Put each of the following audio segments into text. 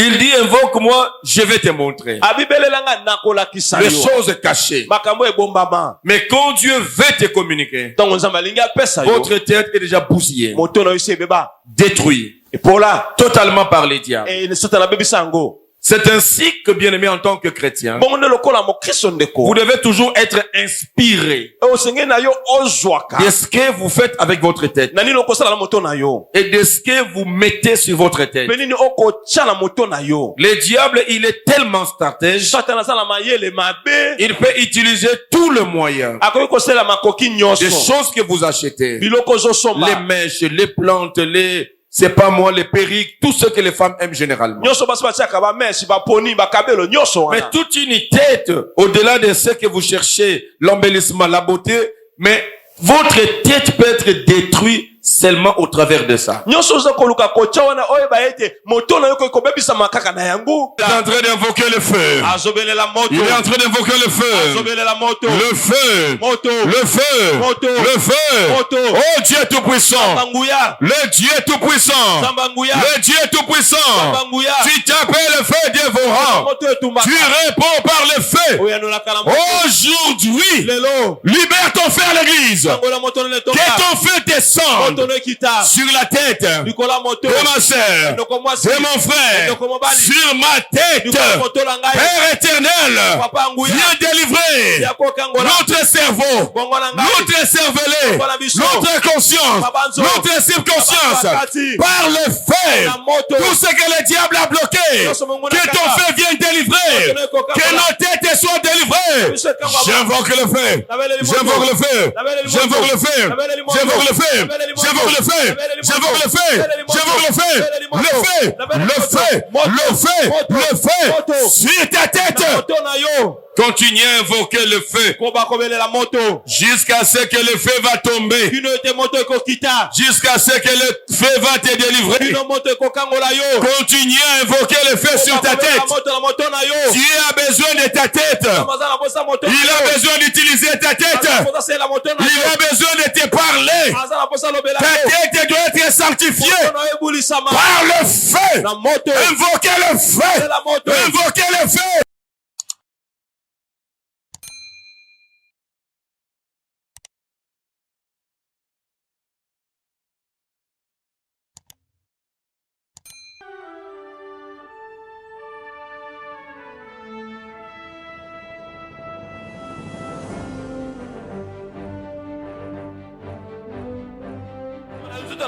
Il dit, invoque-moi, je vais te montrer les choses cachées. Mais quand Dieu veut te communiquer, votre tête est déjà bousillée, détruite, totalement par les diables. C'est ainsi que, bien aimé, en tant que chrétien, vous devez toujours être inspiré de ce que vous faites avec votre tête et de ce que vous mettez sur votre tête. Le diable, il est tellement stratège, il peut utiliser tout le moyen. Des choses que vous achetez, les mèches, les plantes, c'est pas moi, les perruques, tout ce que les femmes aiment généralement. Mais toute une tête, au-delà de ce que vous cherchez, l'embellissement, la beauté, mais votre tête peut être détruite seulement au travers de ça. Il est en train d'invoquer le feu. Il est en train d'invoquer le feu. Le feu. Le feu. Le feu. Oh Dieu tout-puissant. Le Dieu tout-puissant. Le Dieu tout-puissant. Tu t'appelles le feu dévorant. Tu réponds par le feu. Aujourd'hui, libère ton feu à l'église. Que ton feu descende sur la tête de ma sœur, de mon frère, sur ma tête. Père éternel, viens délivrer notre cerveau, notre cervelet, notre conscience, notre subconscience par le feu. Tout ce que le diable a bloqué, que ton feu vienne délivrer, que nos têtes soient délivrées. J'invoque le feu, j'invoque le feu, j'invoque le feu, j'invoque le feu, j'invoque le feu, j'invoque le feu, j'invoque le feu, le feu, le feu, le feu, sur ta tête. Continue à invoquer le feu jusqu'à ce que le feu va tomber, jusqu'à ce que le feu va te délivrer. Continue à invoquer le feu sur ta tête. Dieu a besoin de ta tête. Il a besoin d'utiliser ta tête. Il a besoin de te parler. Ta tête doit être sanctifiée par le feu. Invoquez le feu. Invoquez le feu.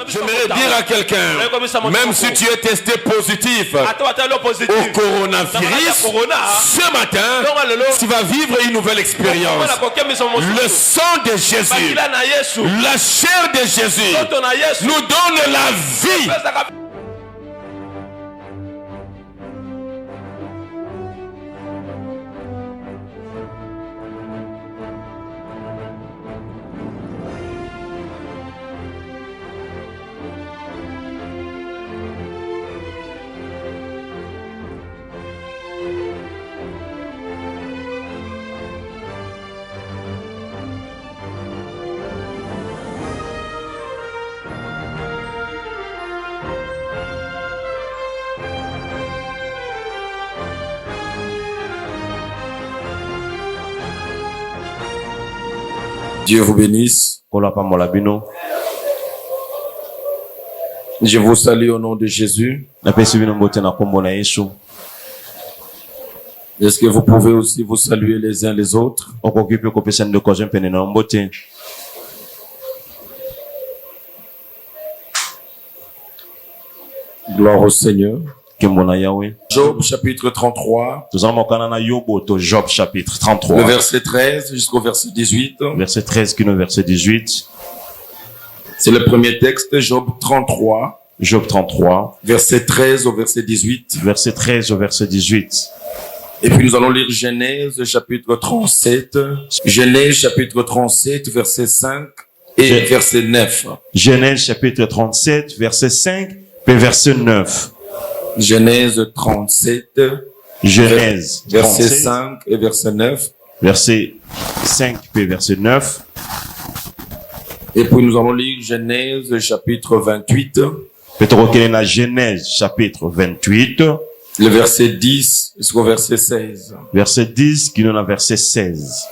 J'aimerais dire à quelqu'un, même si tu es testé positif au coronavirus, ce matin, tu vas vivre une nouvelle expérience. Le sang de Jésus, la chair de Jésus nous donne la vie. Dieu vous bénisse. Je vous salue au nom de Jésus. Est-ce que vous pouvez aussi vous saluer les uns les autres? Gloire au Seigneur. Job chapitre 33. Job chapitre 33. Le verset 13 jusqu'au verset 18. Verset 13 qui est le verset 18. C'est le premier texte, Job 33. Job 33. Verset 13 au verset 18. Verset 13 au verset 18. Et puis nous allons lire Genèse chapitre 37. Genèse chapitre 37 verset 5 et verset 9. Genèse chapitre 37 verset 5 et verset 9. Genèse 37. Genèse verset 5 et verset 9. Verset 5 et verset 9. Et puis nous allons lire Genèse chapitre 28. Peut-être la Genèse chapitre 28. Le verset 10 jusqu'au verset 16. Verset 10 qui donne à verset 16.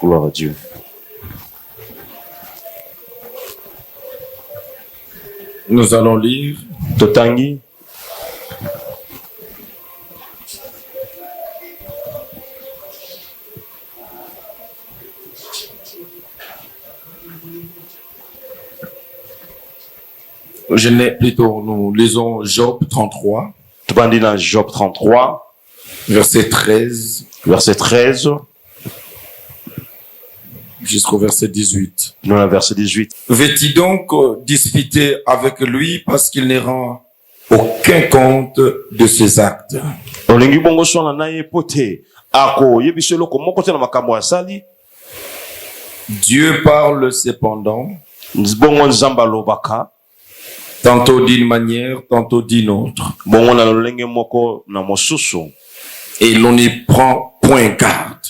Gloire à Dieu. Nous allons lire Totangi. Nous lisons Job 33. Job 33. Verset 13. Verset 13. Jusqu'au verset 18. Dans le verset 18. Veux-tu donc disputer avec lui parce qu'il ne rend aucun compte de ses actes? Dieu parle cependant, tantôt d'une manière, tantôt d'une autre. Et l'on n'y prend point garde.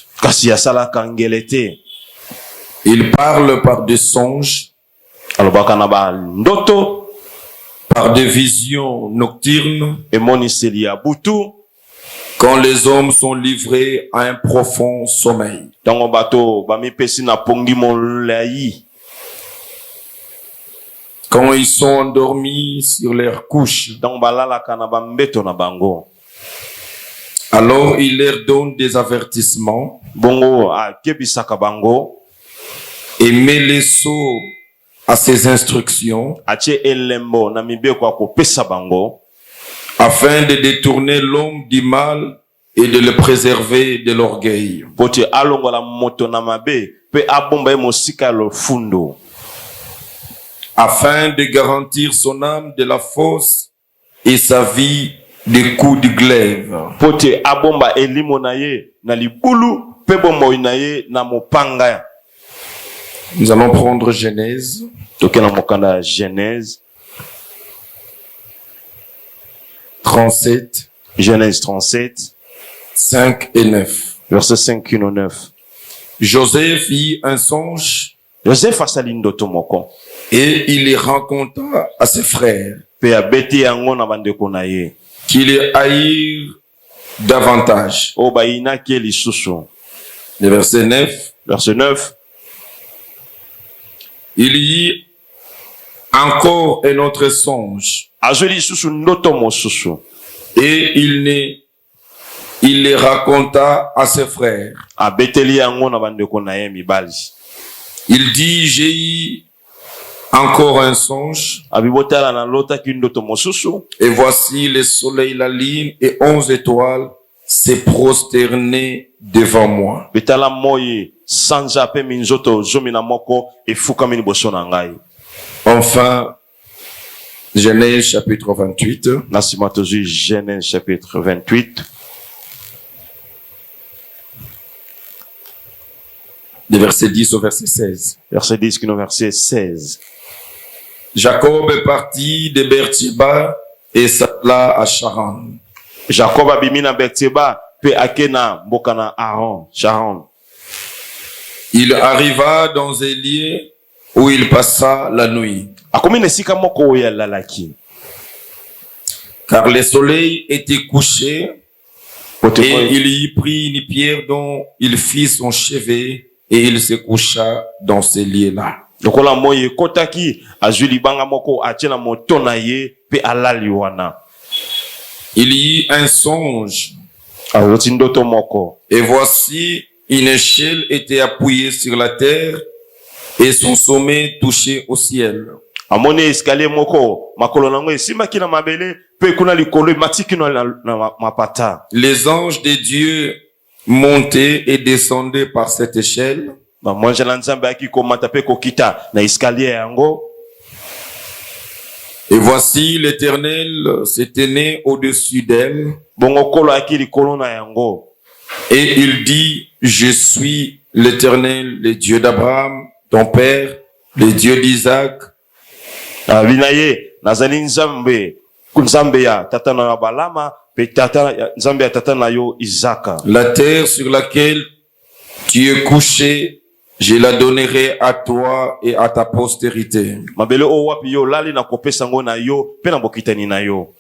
Il parle par des songes, par des visions nocturnes, quand les hommes sont livrés à un profond sommeil. Quand ils sont endormis sur leurs couches, alors il leur donne des avertissements et met les sceaux à ses instructions afin de détourner l'homme du mal et de le préserver de l'orgueil. Afin de garantir son âme de la fosse et sa vie des coups de glaive. Nous allons prendre Genèse. Genèse 37. Genèse 37. 5 et 9. Verset 5 et 9. Joseph eut un songe. Joseph et il les raconta à ses frères. Qu'il les haïrent davantage. Le verset 9. Verset 9. Il y eut encore un autre songe. Et il les raconta à ses frères. Il dit, j'ai eu encore un songe. Et voici le soleil, la lune et 11 étoiles s'est prosterné devant moi. Enfin, Genèse chapitre 28. Genèse chapitre 28. De verset 10 au verset 16. Verset 10 qui nous verset 16. Jacob est parti de Beersheba et s'attela à Charan. Jacob a bimi na Beersheba pe akena mbokana Aaron, Charan. Il arriva dans un lieu où il passa la nuit. Car le soleil était couché et il y prit une pierre dont il fit son chevet et il se coucha dans ce lieu-là. Il y eut un songe. Et voici, une échelle était appuyée sur la terre et son sommet touchait au ciel. Les anges de Dieu montaient et descendaient par cette échelle. Et voici l'Éternel se tenait au-dessus d'elle. Et il dit, je suis l'Éternel, le Dieu d'Abraham, ton père, le Dieu d'Isaac. nazali nzambe kunzambe ya tata na yo balama pe tata nzambe ya tata na yo Isaka. La terre sur laquelle tu es couché, je la donnerai à toi et à ta postérité. Mabele o wapi yo lali na kopesa ngo na yo pe na bokitani na yo.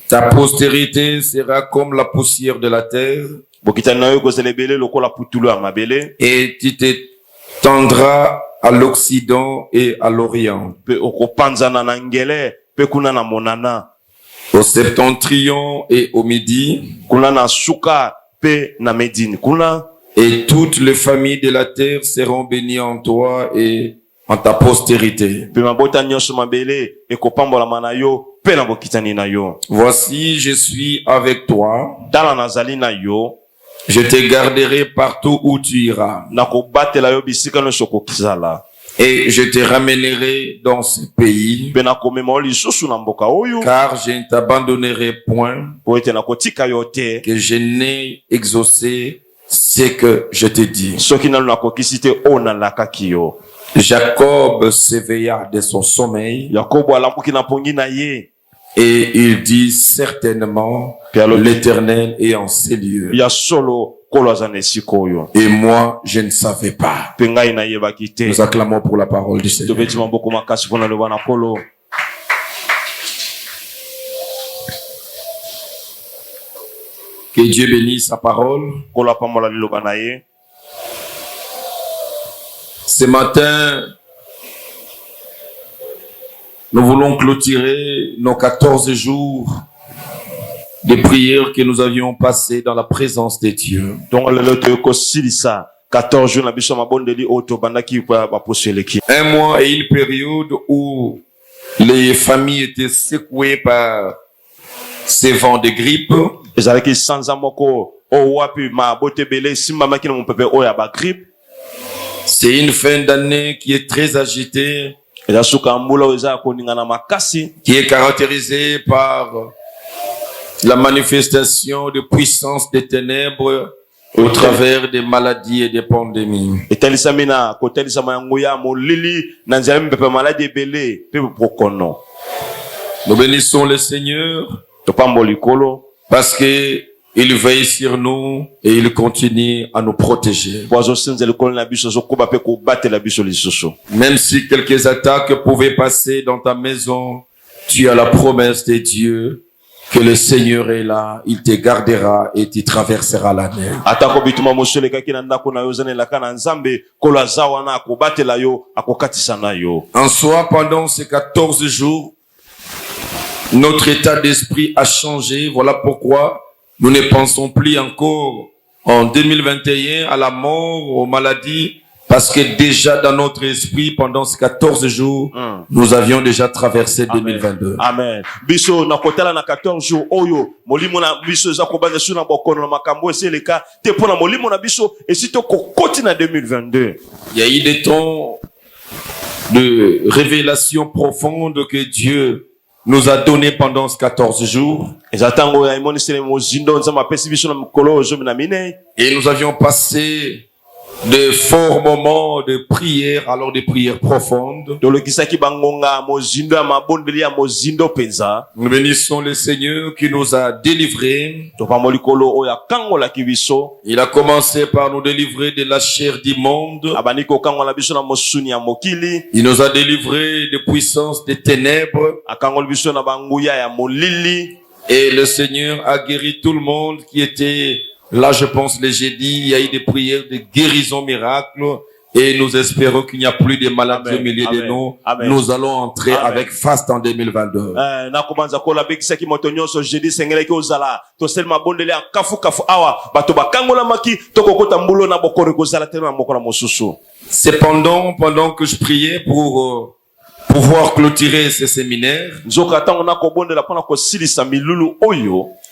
Ta postérité sera comme la poussière de la terre. Bokitani na yo kozelebele lokola putulu ya mabele. Et tu t'étendras à l'Occident et à l'Orient. Pe okopanzana na ngele pe kuna na monana. Au septentrion et au midi. Kuna na suka pe na medine. Kuna. Et toutes les familles de la terre seront bénies en toi et en ta postérité. Voici, je suis avec toi. Je te garderai partout où tu iras. Et je te ramènerai dans ce pays. Car je ne t'abandonnerai point. Que je n'ai exaucé ce que je te dis. Jacob s'éveilla de son sommeil. Et il dit certainement, l'Éternel est en ces lieux. Et moi, je ne savais pas. Nous acclamons pour la parole du Seigneur. Que Dieu bénisse sa parole. Ce matin, nous voulons clôturer nos 14 jours de prières que nous avions passés dans la présence de Dieu. Un mois et une période où les familles étaient secouées par ces vents de grippe. C'est une fin d'année qui est très agitée, qui est caractérisée par la manifestation de puissance des ténèbres au travers des maladies et des pandémies. Nous bénissons le Seigneur parce que il veille sur nous et il continue à nous protéger. Même si quelques attaques pouvaient passer dans ta maison, tu as la promesse de Dieu que le Seigneur est là, il te gardera et tu traverseras l'année. En soi, pendant ces 14 jours, notre état d'esprit a changé. Voilà pourquoi nous ne pensons plus encore en 2021 à la mort, aux maladies, parce que déjà dans notre esprit, pendant ces 14 jours, nous avions déjà traversé 2022. Amen. Biso na kotala na 14 jours oyo molimo na biso za kobanza suna bokono na makambo eseleka te pona molimo na biso esito kokoti na 2022. Il y a eu des temps de révélation profonde que Dieu nous a donné pendant ces 14 jours. Et nous avions passé de forts moments de prière, alors des prières profondes. Nous bénissons le Seigneur qui nous a délivrés. Il a commencé par nous délivrer de la chair du monde. Il nous a délivrés des puissances des ténèbres. Et le Seigneur a guéri tout le monde qui était là. Je pense les jeudis, il y a eu des prières de guérison miracle. Et nous espérons qu'il n'y a plus de maladies au milieu de nous. Amen. Nous allons entrer avec faste en 2022. Cependant, pendant que je priais pour pouvoir clôturer ce séminaire,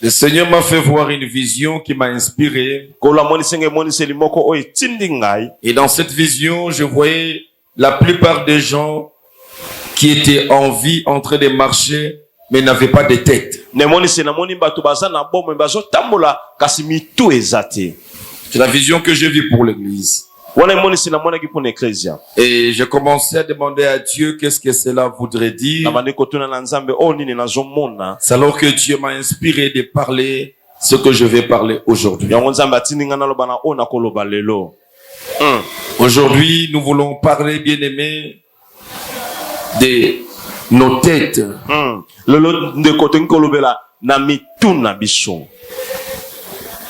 le Seigneur m'a fait voir une vision qui m'a inspiré. Et dans cette vision, je voyais la plupart des gens qui étaient en vie en train de marcher, mais n'avaient pas de tête. C'est la vision que j'ai vue pour l'église. Et je commençais à demander à Dieu qu'est-ce que cela voudrait dire. C'est alors que Dieu m'a inspiré de parler ce que je vais parler aujourd'hui. Aujourd'hui, nous voulons parler, bien-aimés, de nos têtes.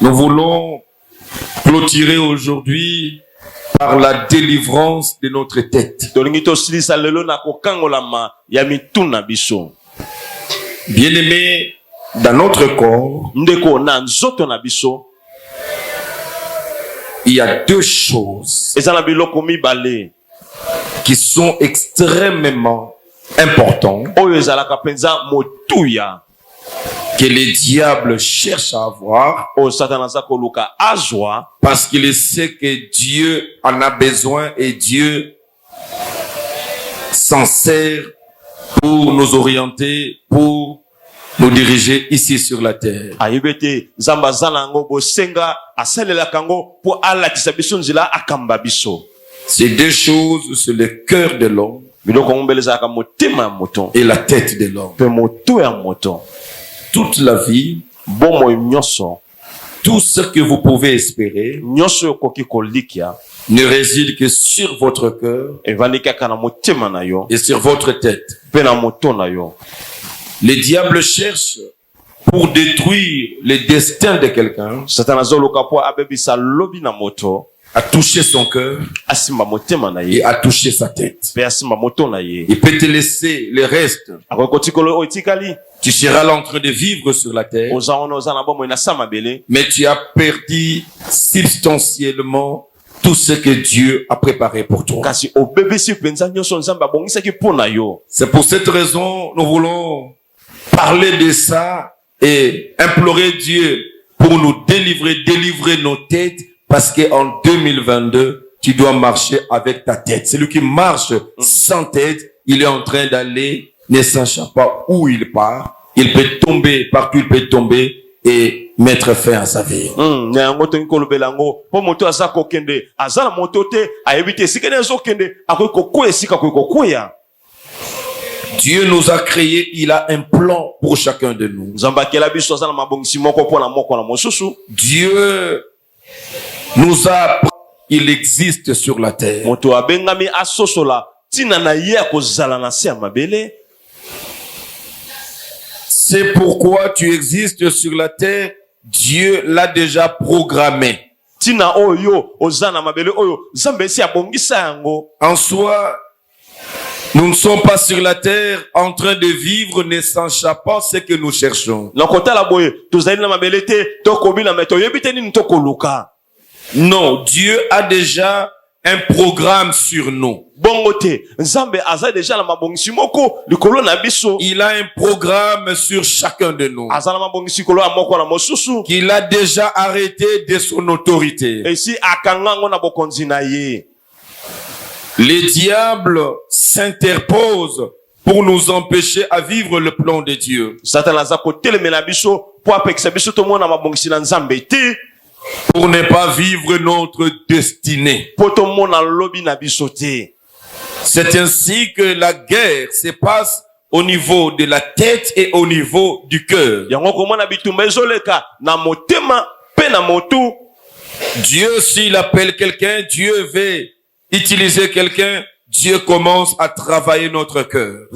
Nous voulons clôturer aujourd'hui par la délivrance de notre tête. Bien-aimés, dans notre corps, il y a deux choses qui sont extrêmement importantes que le diable cherche à avoir parce qu'il sait que Dieu en a besoin et Dieu s'en sert pour nous orienter, pour nous diriger ici sur la terre. Ces deux choses, c'est le cœur de l'homme et la tête de l'homme. Toute la vie, tout ce que vous pouvez espérer ne réside que sur votre cœur et sur votre tête. Le diable cherche pour détruire le destin de quelqu'un à toucher son cœur et à toucher sa tête. Il peut te laisser le reste. Tu seras là en train de vivre sur la terre, mais tu as perdu substantiellement tout ce que Dieu a préparé pour toi. C'est pour cette raison nous voulons parler de ça et implorer Dieu pour nous délivrer nos têtes, parce qu'en 2022, tu dois marcher avec ta tête. Celui qui marche sans tête, il est en train d'aller, ne sachant pas où il part. Il peut tomber partout, il peut tomber et mettre fin à sa vie. Dieu nous a créés, il a un plan pour chacun de nous. Dieu nous a, il existe sur la terre. C'est pourquoi tu existes sur la terre. Dieu l'a déjà programmé. En soi, nous ne sommes pas sur la terre en train de vivre ne sachant pas ce que nous cherchons. Non, Dieu a déjà un programme sur nous. Il a un programme sur chacun de nous qu'il a déjà arrêté de son autorité. Le diable s'interpose pour nous empêcher à vivre le plan de Dieu. Pour ne pas vivre notre destinée. C'est ainsi que la guerre se passe au niveau de la tête et au niveau du cœur. Dieu, s'il appelle quelqu'un, Dieu veut utiliser quelqu'un, Dieu commence à travailler notre cœur.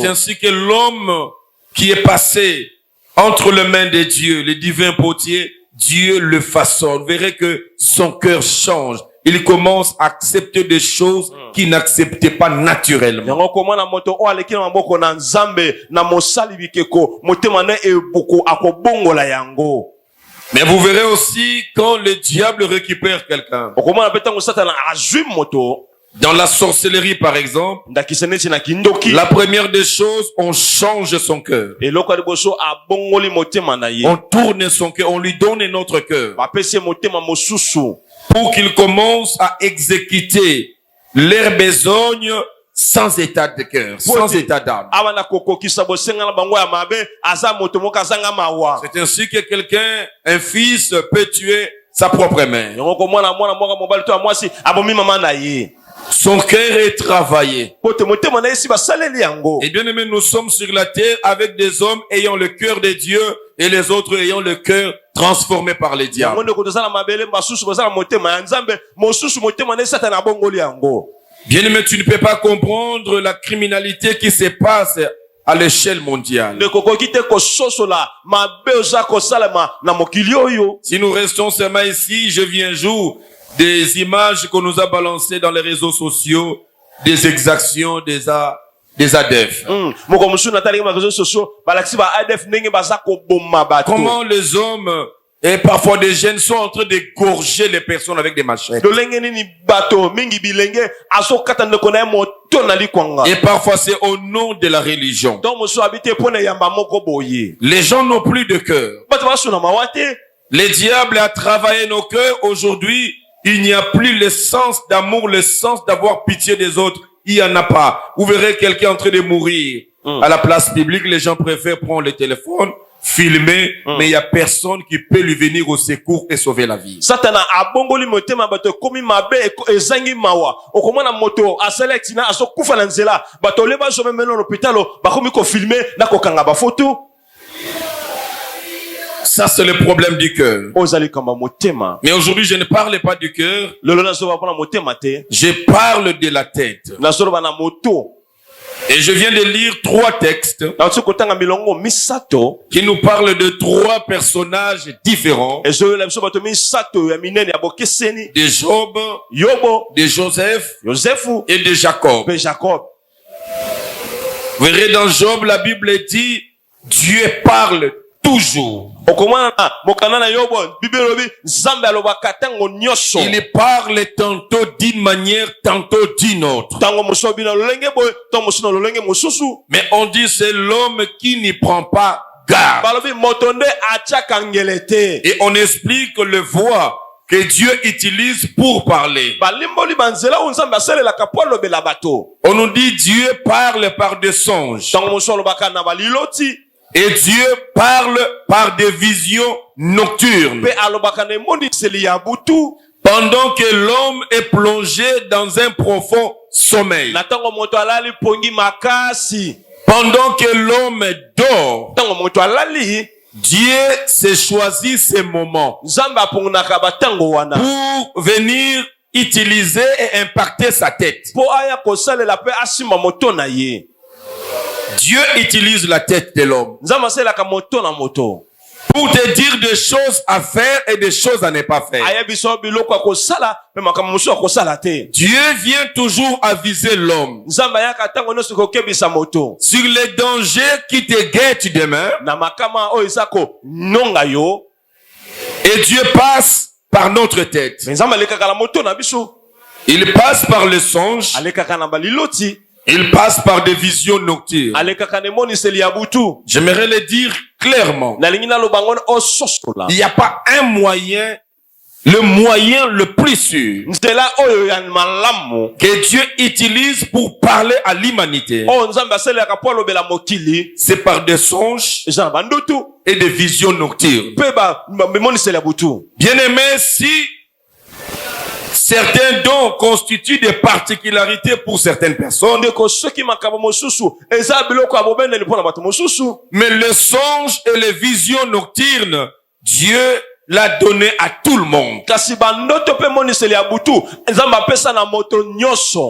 C'est ainsi que l'homme qui est passé entre les mains de Dieu, le divin potier, Dieu le façonne. Vous verrez que son cœur change. Il commence à accepter des choses qu'il n'acceptait pas naturellement. Mais vous verrez aussi quand le diable récupère quelqu'un. Dans la sorcellerie, par exemple, la première des choses, on change son cœur. On tourne son cœur, on lui donne notre cœur. Pour qu'il commence à exécuter leurs besognes sans état de cœur, sans état d'âme. C'est ainsi que quelqu'un, un fils, peut tuer sa propre mère. Son cœur est travaillé. Et bien aimé, nous sommes sur la terre avec des hommes ayant le cœur de Dieu et les autres ayant le cœur transformé par les diables. Bien aimé, tu ne peux pas comprendre la criminalité qui se passe à l'échelle mondiale. Si nous restons seulement ici, je vis un jour des images qu'on nous a balancées dans les réseaux sociaux, des exactions, des ADF. Comment les hommes et parfois des jeunes sont en train d'égorger les personnes avec des machettes. Et parfois c'est au nom de la religion. Les gens n'ont plus de cœur. Le diable a travaillé nos cœurs. Aujourd'hui, il n'y a plus le sens d'amour, le sens d'avoir pitié des autres. Il n'y en a pas. Vous verrez quelqu'un en train de mourir. À la place publique, les gens préfèrent prendre le téléphone, filmer, mais il n'y a personne qui peut lui venir au secours et sauver la vie. Satana abongoli motema bato komi mabe ezangi mawa. Okomana moto aselektina asokufa na nzela. Bato leba zo meme na l'hôpital bakomi ko filmer na ko kanga ba photo. Ça, c'est le problème du cœur. Mais aujourd'hui, je ne parle pas du cœur. Je parle de la tête. Et je viens de lire 3 textes qui nous parlent de 3 personnages différents. De Job, de Joseph et de Jacob. Vous verrez dans Job, la Bible dit, Dieu parle toujours. Il parle tantôt d'une manière, tantôt d'une autre. Mais on dit c'est l'homme qui n'y prend pas garde. Et on explique le voix que Dieu utilise pour parler. On nous dit Dieu parle par des songes. Et Dieu parle par des visions nocturnes. Pendant que l'homme est plongé dans un profond sommeil. Pendant que l'homme dort. Dieu s'est choisi ces moments pour venir utiliser et impacter sa tête. Dieu utilise la tête de l'homme pour te dire des choses à faire et des choses à ne pas faire. Dieu vient toujours aviser l'homme sur les dangers qui te guettent demain. Et Dieu passe par notre tête. Il passe par le songe. Il passe par des visions nocturnes. J'aimerais le dire clairement. Il n'y a pas un moyen, le moyen le plus sûr que Dieu utilise pour parler à l'humanité. C'est par des songes et des visions nocturnes. Bien aimé, si certains dons constituent des particularités pour certaines personnes. Mais le songe et les visions nocturnes, Dieu l'a donné à tout le monde.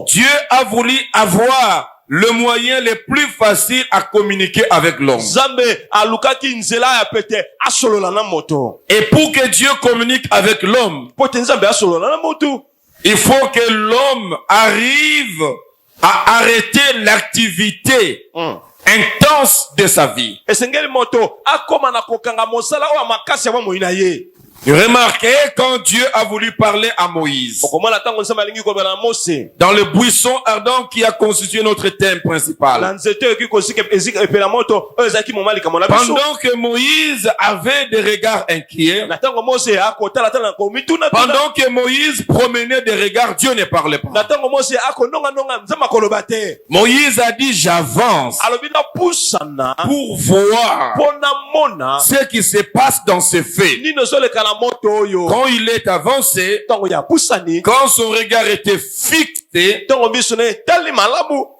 Dieu a voulu avoir le moyen le plus facile à communiquer avec l'homme. Et pour que Dieu communique avec l'homme, il faut que l'homme arrive à arrêter l'activité intense de sa vie. Remarquez quand Dieu a voulu parler à Moïse. Dans le buisson ardent qui a constitué notre thème principal. Pendant que Moïse avait des regards inquiets. Pendant que Moïse promenait des regards, Dieu ne parlait pas. Moïse a dit j'avance pour voir ce qui se passe dans ces faits. Quand il est avancé, quand son regard était fixé, c'est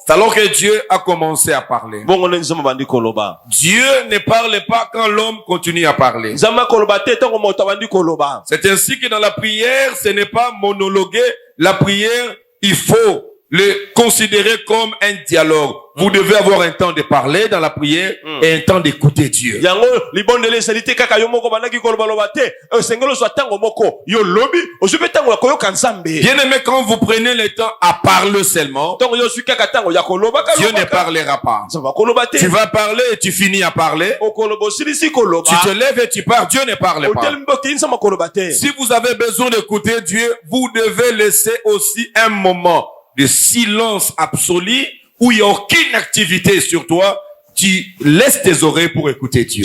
alors que Dieu a commencé à parler. Dieu ne parle pas quand l'homme continue à parler. C'est ainsi que dans la prière, ce n'est pas monologuer. La prière, il faut le considérer comme un dialogue. Vous devez avoir un temps de parler dans la prière et un temps d'écouter Dieu. Bien aimé, quand vous prenez le temps à parler seulement, Dieu ne parlera pas. Tu vas parler et tu finis à parler. Tu te lèves et tu pars, Dieu ne parle pas. Si vous avez besoin d'écouter Dieu, vous devez laisser aussi un moment de silence absolu où il n'y a aucune activité sur toi. Tu laisses tes oreilles pour écouter Dieu.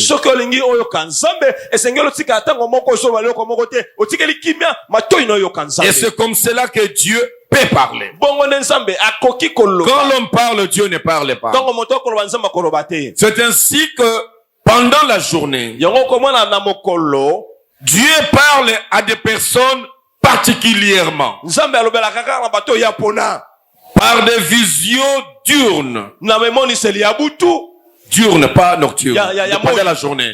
Et c'est comme cela que Dieu peut parler. Quand l'homme parle, Dieu ne parle pas. C'est ainsi que pendant la journée, Dieu parle à des personnes particulièrement par des visions diurnes. Diurne, pas nocturne. Pas de la journée.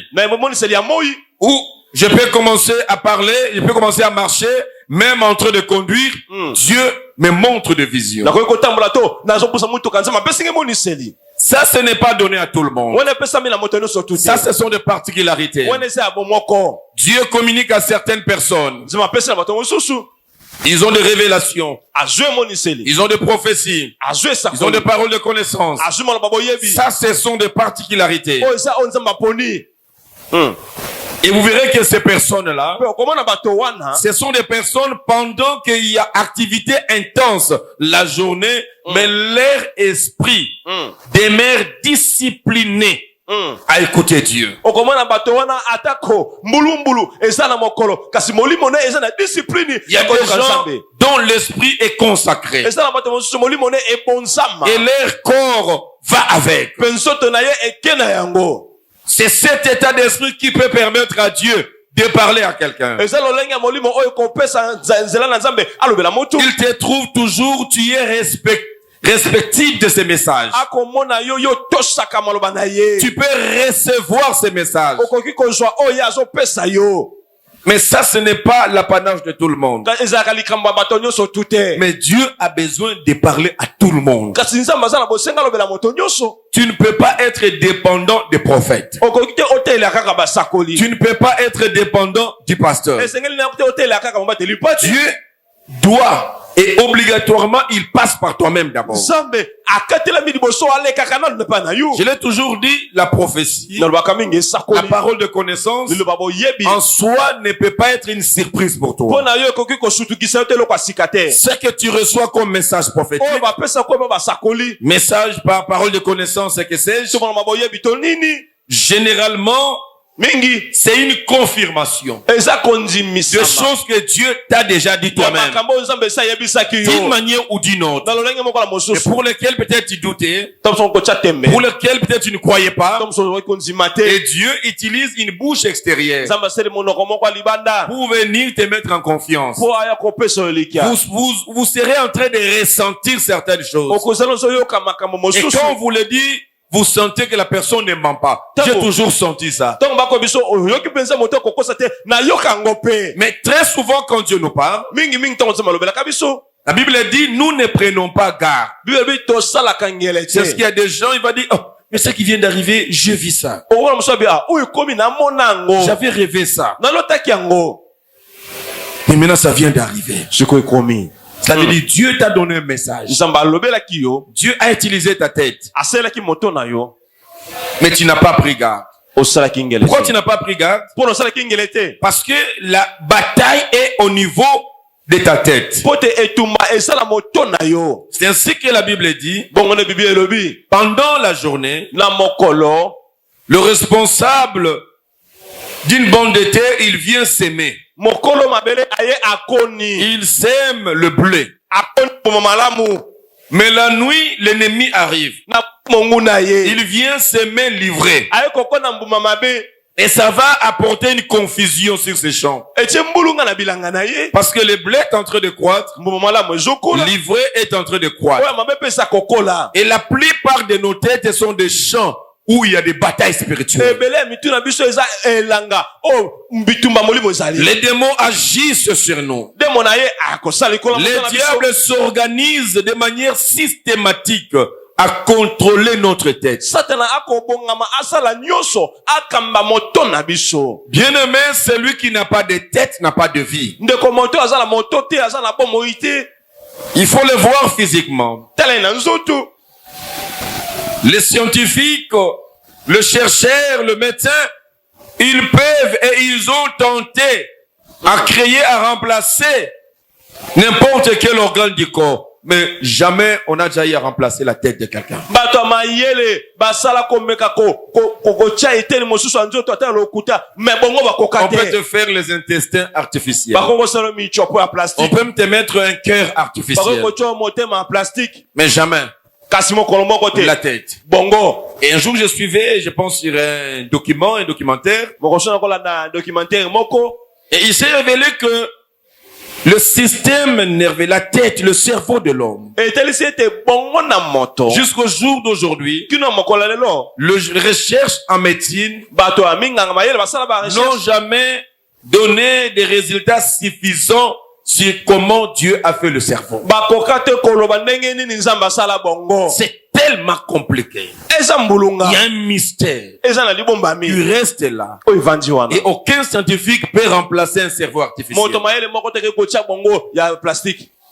Où je peux commencer à parler, je peux commencer à marcher, même en train de conduire. Dieu me montre des visions. Ça, ce n'est pas donné à tout le monde. Ça, ce sont des particularités. Dieu communique à certaines personnes. Ils ont des révélations. Ils ont des prophéties. Ils ont des paroles de connaissance. Ça, ce sont des particularités. Et vous verrez que ces personnes-là, ce sont des personnes pendant qu'il y a activité intense la journée, mais leur esprit demeure discipliné à écouter Dieu. Il y a des gens dont l'esprit est consacré. Et leur corps va avec. C'est cet état d'esprit qui peut permettre à Dieu de parler à quelqu'un. Il te trouve toujours, tu es respectif de ces messages. Tu peux recevoir ces messages. Mais ça, ce n'est pas l'apanage de tout le monde. Mais Dieu a besoin de parler à tout le monde. Tu ne peux pas être dépendant des prophètes. Tu ne peux pas être dépendant du pasteur. Dieu doit et obligatoirement, il passe par toi-même d'abord. Je l'ai toujours dit, la prophétie, la parole de connaissance, en soi ne peut pas être une surprise pour toi. Ce que tu reçois comme message prophétique, message par parole de connaissance, c'est que c'est généralement c'est une confirmation de choses que Dieu t'a déjà dit toi-même, d'une manière ou d'une autre, et pour lesquelles peut-être tu doutais, pour lesquelles peut-être tu ne croyais pas. Et Dieu utilise une bouche extérieure pour venir te mettre en confiance. Vous serez en train de ressentir certaines choses, et quand on vous le dit, vous sentez que la personne ne ment pas. J'ai toujours senti ça. Mais très souvent quand Dieu nous parle, la Bible dit, nous ne prenons pas garde. C'est ce qu'il y a des gens, il va dire, oh, mais ce qui vient d'arriver, je vis ça. J'avais rêvé ça. Mais maintenant ça vient d'arriver. Ça veut dire Dieu t'a donné un message. Dieu a utilisé ta tête. Mais tu n'as pas pris garde. Pourquoi tu n'as pas pris garde? Parce que la bataille est au niveau de ta tête. C'est ainsi que la Bible dit. Pendant la journée, le responsable d'une bande de terre, il vient s'aimer. Il sème le blé. Mais la nuit, l'ennemi arrive. Il vient s'aimer livré. Et ça va apporter une confusion sur ces champs. Parce que le blé est en train de croître. L'ivraie est en train de croître. Et la plupart de nos têtes sont des champs où il y a des batailles spirituelles. Les démons agissent sur nous. Les diables s'organisent de manière systématique à contrôler notre tête. Bien-aimé, celui qui n'a pas de tête n'a pas de vie. Il faut le voir physiquement. Les scientifiques, le chercheur, le médecin, ils peuvent et ils ont tenté à créer, à remplacer n'importe quel organe du corps. Mais jamais on a déjà eu à remplacer la tête de quelqu'un. On peut te faire les intestins artificiels. On peut te mettre un cœur artificiel. Mais jamais la tête. Et un jour je suivais, je pense sur un documentaire. Et il s'est révélé que le système nerveux, la tête, le cerveau de l'homme, jusqu'au jour d'aujourd'hui, les recherches en médecine n'ont jamais donné des résultats suffisants sur comment Dieu a fait le cerveau. C'est tellement compliqué. Il y a un mystère. Il reste là. Et aucun scientifique peut remplacer un cerveau artificiel.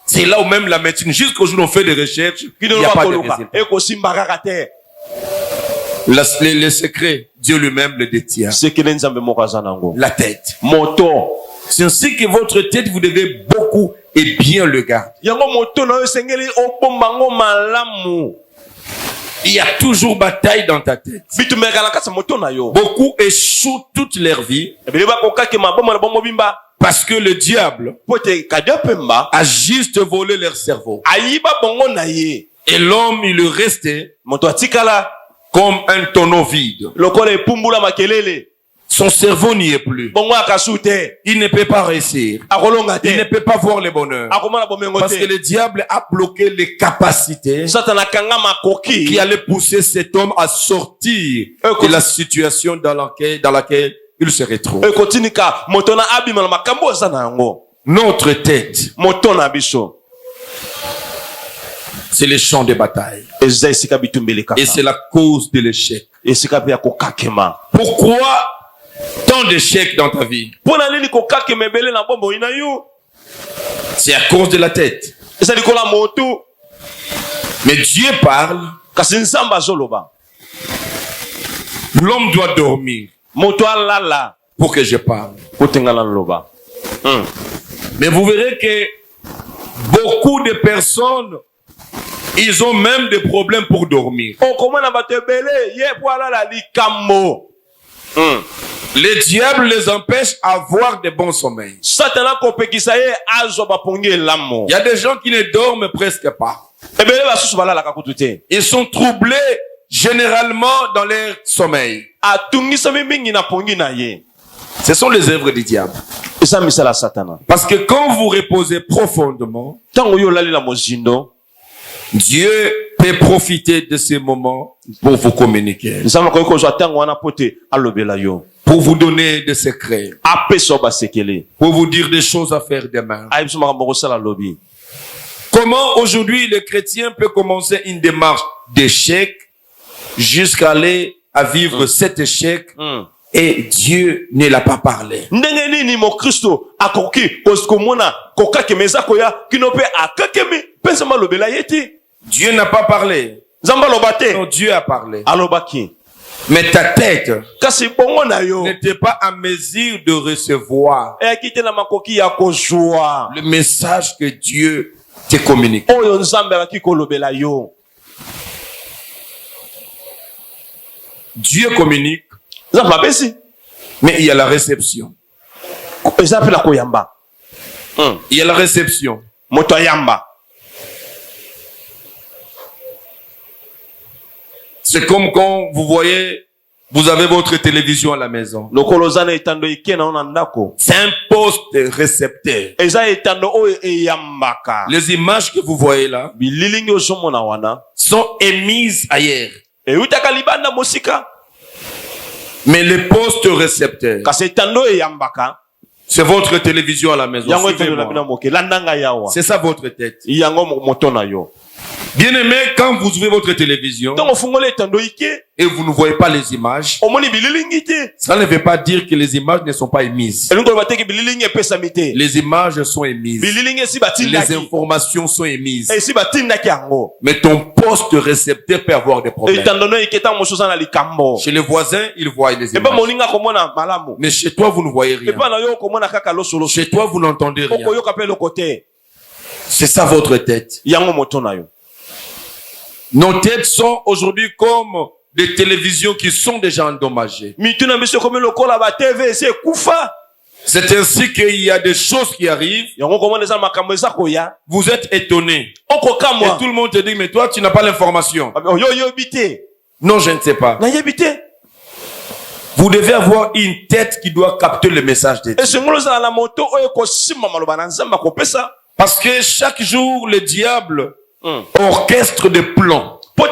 C'est là où même la médecine, jusqu'au jour où on fait des recherches, il n'y a pas de résultat. Le secret, Dieu lui-même le détient. La tête. C'est ainsi que votre tête, vous devez beaucoup et bien le garder. Il y a toujours bataille dans ta tête. Beaucoup échouent toute leur vie parce que le diable a juste volé leur cerveau. Et l'homme, il est resté comme un tonneau vide. Son cerveau n'y est plus. Il ne peut pas réussir. Il ne peut pas voir le bonheur. Parce que le diable a bloqué les capacités qui allaient pousser cet homme à sortir de la situation dans laquelle il se retrouve. Notre tête, c'est le champ de bataille. Et c'est la cause de l'échec. Pourquoi tant d'échecs dans ta vie? C'est à cause de la tête. Mais Dieu parle. L'homme doit dormir pour que je parle. Mais vous verrez que beaucoup de personnes, ils ont même des problèmes pour dormir. Le diable les empêche d'avoir de bons sommeils. Il y a des gens qui ne dorment presque pas. Ils sont troublés généralement dans leur sommeil. Ce sont les œuvres du diable. Parce que quand vous reposez profondément, Dieu peut profiter de ces moments pour vous communiquer. Pour vous donner des secrets. Pour vous dire des choses à faire demain. Comment aujourd'hui le chrétien peut commencer une démarche d'échec jusqu'à aller à vivre cet échec et Dieu ne l'a pas parlé. Dieu n'a pas parlé. Non, Dieu a parlé. Mais ta tête n'était pas en mesure de recevoir le message que Dieu te communique. Dieu communique, mais il y a la réception. Il y a la réception. C'est comme quand vous voyez, vous avez votre télévision à la maison. C'est un poste récepteur. Les images que vous voyez là sont émises ailleurs. Mais le poste récepteur, c'est votre télévision à la maison. C'est ça votre tête. Bien aimé, quand vous ouvrez votre télévision et vous ne voyez pas les images, ça ne veut pas dire que les images ne sont pas émises. Les images sont émises. Les informations sont émises. Mais ton poste récepteur peut avoir des problèmes. Chez les voisins, ils voient les images. Mais chez toi, vous ne voyez rien. Chez toi, vous n'entendez rien. C'est ça votre tête. Nos têtes sont aujourd'hui comme des télévisions qui sont déjà endommagées. C'est ainsi qu'il y a des choses qui arrivent. Vous êtes étonné. Et tout le monde te dit, mais toi, tu n'as pas l'information. Non, je ne sais pas. Vous devez avoir une tête qui doit capter le message de Dieu. Parce que chaque jour, le diable orchestre de plans pour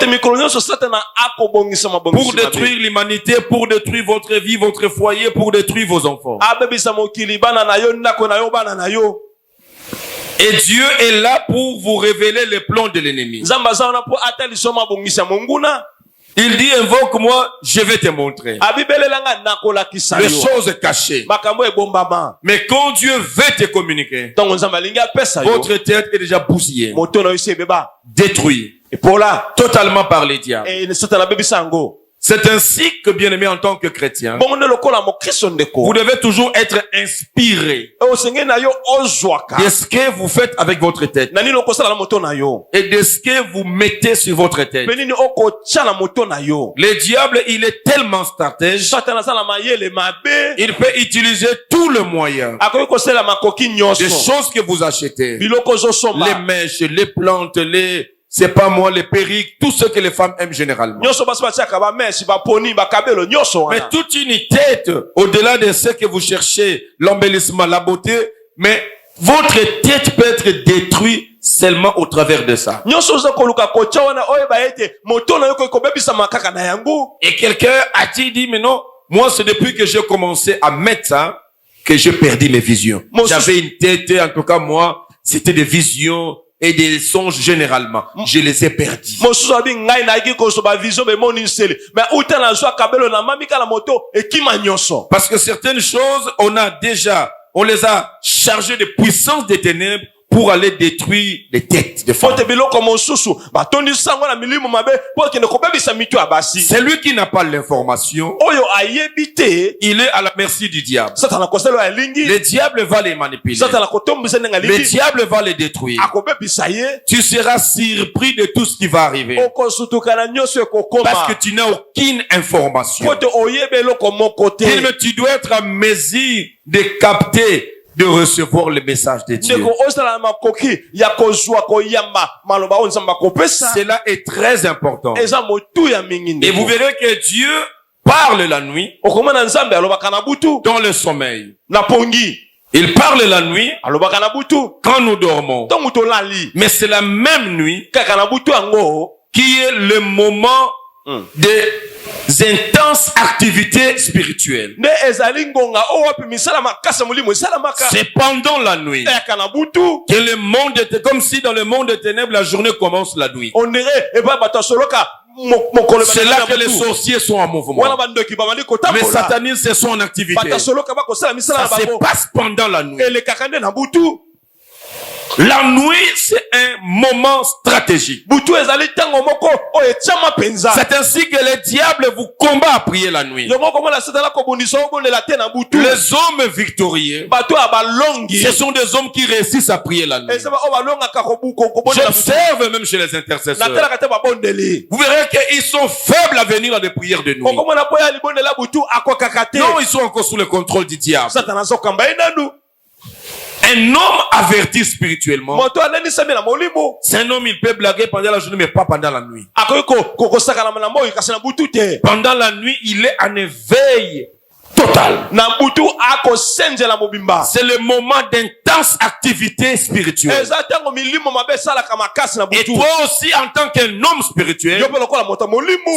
détruire l'humanité, pour détruire votre vie, votre foyer, pour détruire vos enfants. Et Dieu est là pour vous révéler les plans de l'ennemi. Il dit, invoque-moi, je vais te montrer les choses cachées. Mais quand Dieu veut te communiquer, votre tête est déjà bousillée, détruite, totalement par les diables. C'est ainsi que, bien aimé, en tant que chrétien, vous devez toujours être inspiré de ce que vous faites avec votre tête et de ce que vous mettez sur votre tête. Le diable, il est tellement stratège, il peut utiliser tout le moyen des choses que vous achetez, les mèches, les plantes, c'est pas moi, les perruques, tout ce que les femmes aiment généralement. Mais toute une tête, au-delà de ce que vous cherchez, l'embellissement, la beauté, mais votre tête peut être détruite seulement au travers de ça. Et quelqu'un a-t-il dit, mais non, moi c'est depuis que j'ai commencé à mettre ça, que j'ai perdu mes visions. J'avais une tête, en tout cas moi, c'était des visions, et des songes généralement. Je les ai perdus. Parce que certaines choses, on les a chargées de puissance des ténèbres pour aller détruire les têtes de femmes. Celui qui n'a pas l'information, il est à la merci du diable. Le diable va les manipuler. Le diable va les détruire. Tu seras surpris de tout ce qui va arriver. Parce que tu n'as aucune information. Mais tu dois être à mesure de capter, de recevoir le message de Dieu. Cela est très important. Et vous verrez que Dieu parle la nuit dans le sommeil. Il parle la nuit quand nous dormons. Mais c'est la même nuit qui est le moment des intenses activités spirituelles. C'est pendant la nuit que le monde était comme si dans le monde des ténèbres la journée commence la nuit. C'est là que les sorciers sont en mouvement. Les satanistes sont en activité. Ça se passe pendant la nuit. La nuit, c'est un moment stratégique. C'est ainsi que le diable vous combat à prier la nuit. Les hommes victorieux, ce sont des hommes qui réussissent à prier la nuit. J'observe même chez les intercesseurs. Vous verrez qu'ils sont faibles à venir à des prières de nuit. Non, ils sont encore sous le contrôle du diable. Un homme averti spirituellement, c'est un homme, il peut blaguer pendant la journée, mais pas pendant la nuit. Pendant la nuit, il est en éveil total. C'est le moment d'intense activité spirituelle. Et toi aussi, en tant qu'un homme spirituel,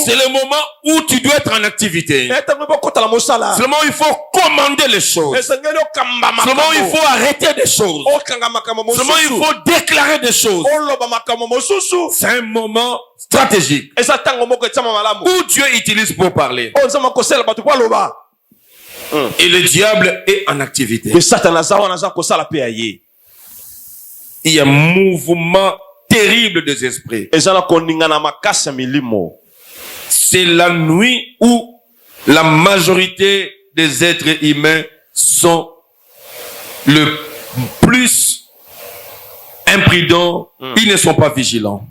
c'est le moment où tu dois être en activité. C'est le moment où il faut commander les choses. C'est le moment où il faut arrêter des choses. C'est le moment où il faut déclarer des choses. C'est un moment stratégique où Dieu utilise pour parler. Et le diable est en activité. Il y a un mouvement terrible des esprits. C'est la nuit où la majorité des êtres humains sont le plus imprudents. Ils ne sont pas vigilants.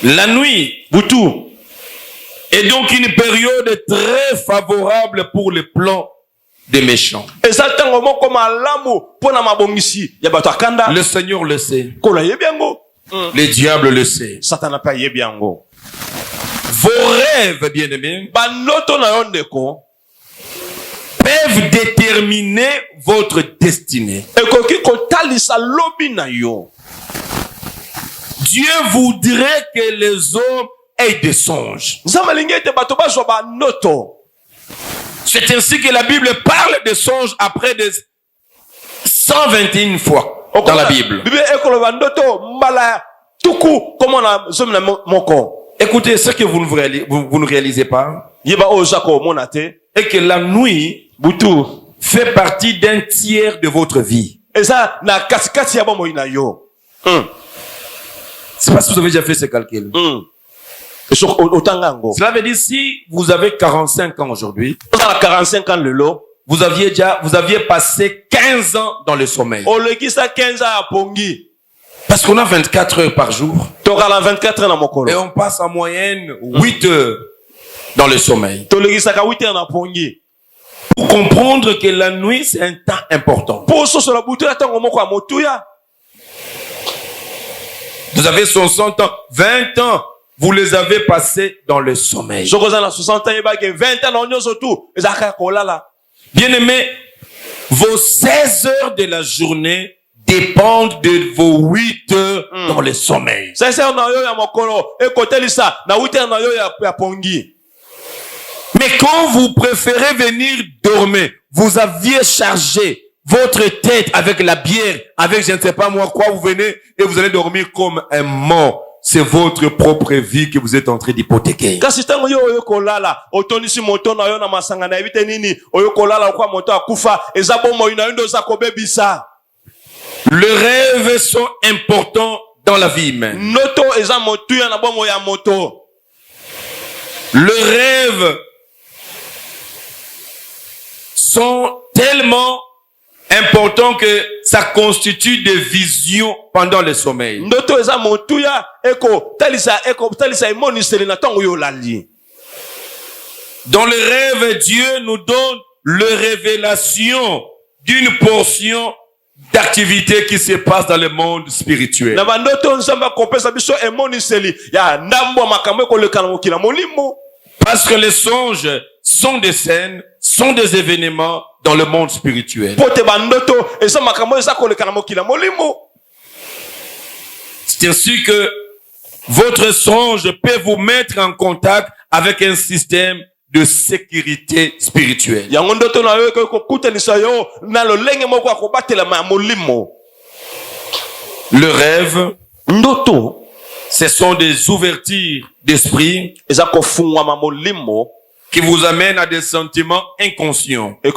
La nuit, est donc une période très favorable pour les plans des méchants. Le Seigneur le sait. Le diable le sait. Vos rêves, bien-aimés, peuvent déterminer votre destinée. Dieu voudrait que les hommes aient des songes. C'est ainsi que la Bible parle de songes après des 121 fois dans la Bible. Écoutez, ce que vous ne réalisez pas, et que la nuit fait partie d'un tiers de votre vie. C'est parce que vous avez déjà fait ce calcul. Cela veut dire si vous avez 45 ans aujourd'hui, vous aviez passé 15 ans dans le sommeil. Parce qu'on a 24 heures par jour. Et on passe en moyenne 8 heures dans le sommeil. Pour comprendre que la nuit, c'est un temps important. Vous avez 60 ans, 20 ans, vous les avez passés dans le sommeil. Bien aimé, vos 16 heures de la journée dépendent de vos 8 heures dans le sommeil. Mais quand vous préférez venir dormir, vous aviez chargé votre tête avec la bière, avec je ne sais pas moi quoi, vous venez et vous allez dormir comme un mort. C'est votre propre vie que vous êtes en train d'hypothéquer. Les rêves sont importants dans la vie humaine. Les rêves sont tellement important que ça constitue des visions pendant le sommeil. Dans le rêve, Dieu nous donne la révélation d'une portion d'activité qui se passe dans le monde spirituel. Parce que les songes sont des scènes, sont des événements dans le monde spirituel. C'est ainsi que votre songe peut vous mettre en contact avec un système de sécurité spirituelle. Le rêve, ce sont des ouvertures d'esprit qui vous amène à des sentiments inconscients et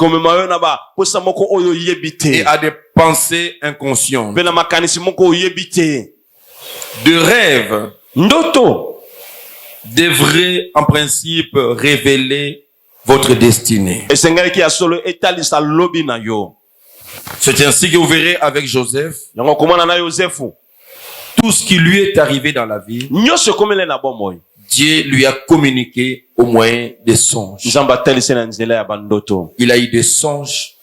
à des pensées inconscientes, de rêves devraient en principe révéler votre destinée. C'est ainsi que vous verrez avec Joseph, tout ce qui lui est arrivé dans la vie, Dieu lui a communiqué au moyen des songes. Il a eu des songes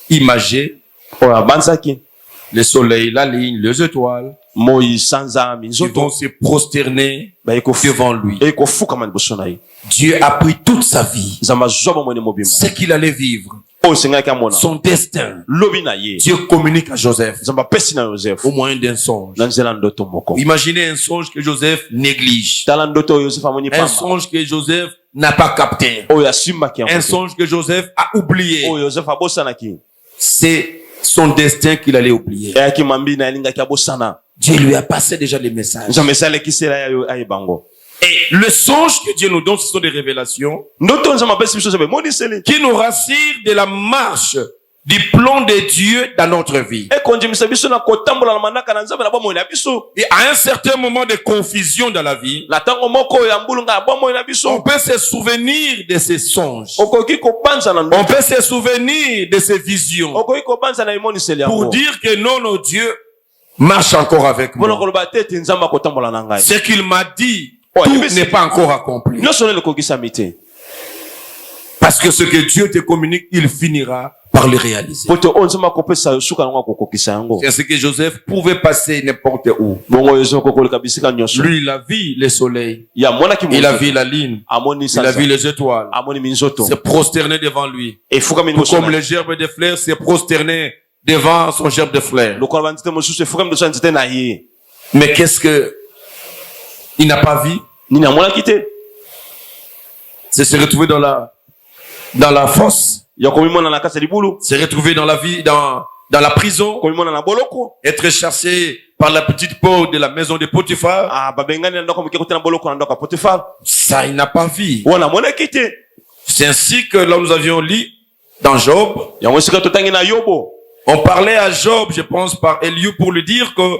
imagés, le soleil, la ligne, les étoiles, qui vont se prosterner devant lui. Dieu a pris toute sa vie, ce qu'il allait vivre, son destin. Dieu communique à Joseph au moyen d'un songe. Imaginez un songe que Joseph néglige, un songe que Joseph n'a pas capté, un songe que Joseph a oublié. C'est son destin qu'il allait oublier. Dieu lui a passé déjà les messages. Et le songe que Dieu nous donne, ce sont des révélations qui nous rassurent de la marche du plan de Dieu dans notre vie. Et à un certain moment de confusion dans la vie, on peut se souvenir de ces songes. On peut se souvenir de ces visions pour dire que non, notre Dieu marche encore avec moi. Ce qu'il m'a dit, tout n'est pas encore accompli. Parce que ce que Dieu te communique, il finira par le réaliser. C'est ce que Joseph pouvait passer n'importe où. Lui, il a vu le soleil. Il a vu la ligne. Il a vu les étoiles. Se prosterner devant lui. Tout comme le gerbe de fleurs s'est prosterné devant son gerbe de fleurs. Mais qu'est-ce que il n'a pas vu? C'est se retrouver dans la fosse. Se retrouver dans la vie, dans la prison. Être chassé par la petite porte de la maison de Potiphar. Ça, il n'a pas vu. C'est ainsi que là, nous avions lu dans Job. On parlait à Job, je pense, par Eliu pour lui dire que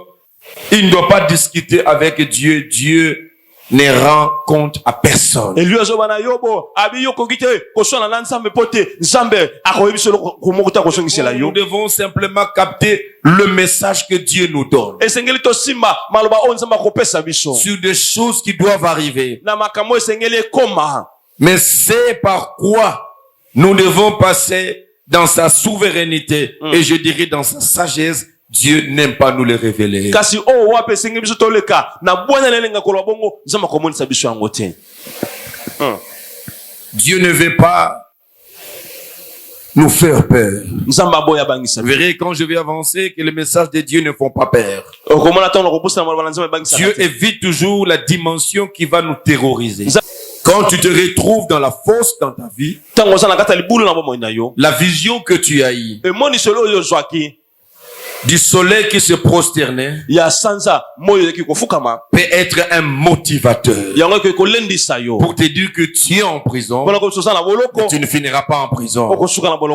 il ne doit pas discuter avec Dieu. Dieu ne rend compte à personne. Nous devons simplement capter le message que Dieu nous donne sur des choses qui doivent arriver. Mais c'est par quoi nous devons passer dans sa souveraineté et je dirais dans sa sagesse. Dieu n'aime pas nous le révéler. Dieu ne veut pas nous faire peur. Vous verrez quand je vais avancer que les messages de Dieu ne font pas peur. Dieu évite toujours la dimension qui va nous terroriser. Quand tu te retrouves dans la fosse dans ta vie, la vision que tu as eue du soleil qui se prosternait peut être un motivateur pour te dire que tu es en prison, mais tu ne finiras pas en prison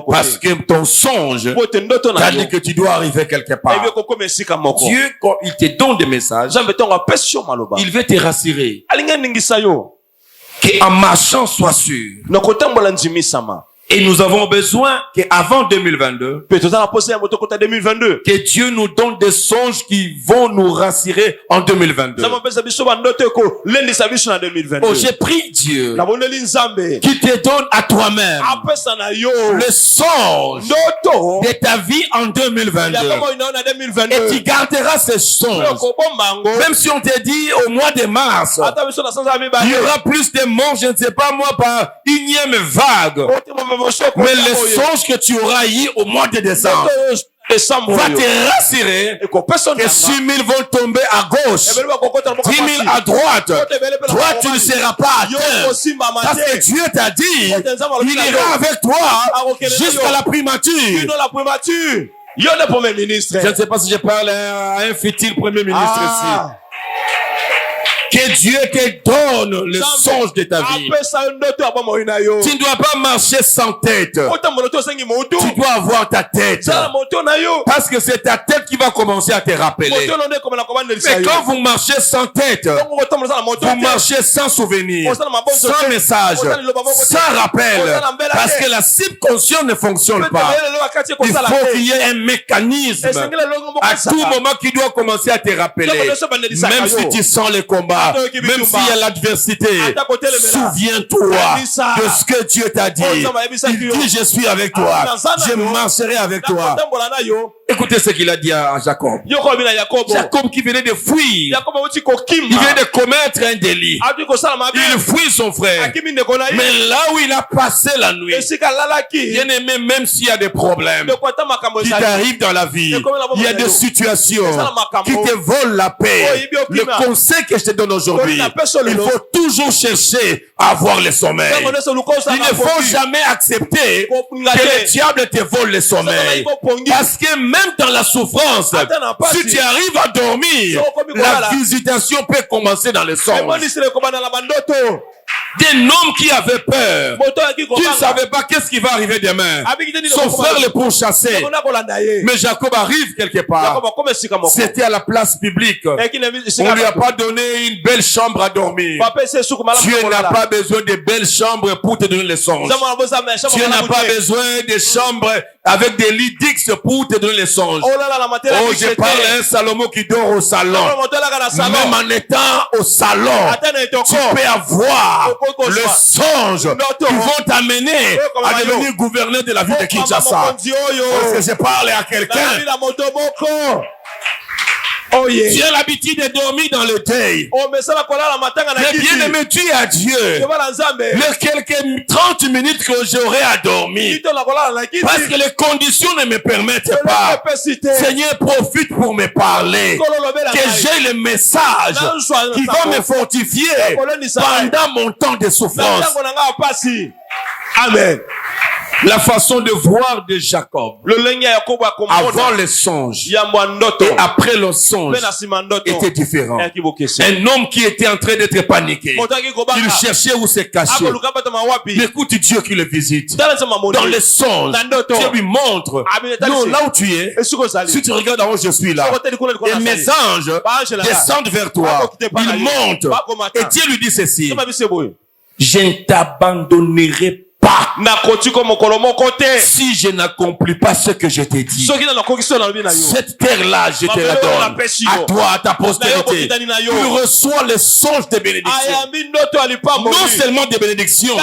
parce que ton songe t'a dit que tu dois arriver quelque part. Dieu, quand il te donne des messages, il veut te rassurer qu'en marchant, sois sûr. Et nous avons besoin qu'avant 2022, que Dieu nous donne des songes qui vont nous rassurer en 2022. Oh, j'ai pris Dieu qui te donne à toi-même le songe de ta vie en 2022. Et tu garderas ces songes. Même si on te dit au mois de mars, il y aura plus de morts, je ne sais pas moi, par unième vague. Mais les songes que tu auras eu au mois de décembre va te rassurer que 6 000 vont tomber à gauche, 10 000 à droite. Toi, tu ne seras pas atteint. Parce que Dieu t'a dit, il ira avec toi jusqu'à la primature. Je ne sais pas si je parle à un futur premier ministre ici. Que Dieu te donne le songe de ta vie. Tu ne dois pas marcher sans tête. Tu dois avoir ta tête. Parce que c'est ta tête qui va commencer à te rappeler. Mais quand vous marchez sans tête, vous marchez sans souvenir, sans message, sans rappel. Parce que la subconscience ne fonctionne pas. Il faut qu'il y ait un mécanisme à tout moment qui doit commencer à te rappeler. Même si tu sens le combat, même s'il y a l'adversité, souviens-toi de ce que Dieu t'a dit. Il dit, je suis avec toi. Je marcherai avec toi. Écoutez ce qu'il a dit à Jacob. Jacob qui venait de fuir. Il venait de commettre un délit. Il fuit son frère. Mais là où il a passé la nuit, bien aimé, même s'il y a des problèmes qui t'arrivent dans la vie, il y a des situations qui te volent la paix. Le conseil que je te donne aujourd'hui, il faut toujours chercher à avoir le sommeil. Il ne faut jamais accepter que le diable te vole le sommeil. Parce que même dans la souffrance, si tu arrives à dormir, la visitation peut commencer dans le songe. D'un homme qui avait peur, qui ne savait pas qu'est-ce qui va arriver demain. Son frère le pourchassait. Mais Jacob arrive quelque part. C'était à la place publique. On ne lui a pas donné une belle chambre à dormir. Dieu n'a pas besoin de belles chambres pour te donner les songes. Dieu n'a pas besoin de chambres avec des lits dixes pour te donner les songes. Oh, je parle à un Salomon qui dort au salon. Même en étant au salon, tu peux avoir le songe qui vont t'amener à devenir gouverneur de la ville de Kinshasa. Parce que je parle à quelqu'un. Oh yeah. Tu as l'habitude de dormir dans le deuil. Mais bien aimé, tu es à Dieu. Les quelques 30 minutes que j'aurai à dormir, parce que les conditions ne me permettent pas. Seigneur, profite pour me parler. Que j'ai le message qui va me fortifier pendant mon temps de souffrance. Amen. La façon de voir de Jacob avant le songe et après le songe était différent. Un homme qui était en train d'être paniqué, il cherchait où se cacher. Mais écoute Dieu qui le visite. Dans le songe, Dieu lui montre, non, là où tu es, si tu regardes en haut, je suis là. Et mes anges descendent vers toi. Ils montent. Et Dieu lui dit ceci: je ne t'abandonnerai pas si je n'accomplis pas ce que je t'ai dit. Cette terre-là, je te la donne à toi, à ta postérité. Tu reçois le songe des bénédictions. Non seulement des bénédictions,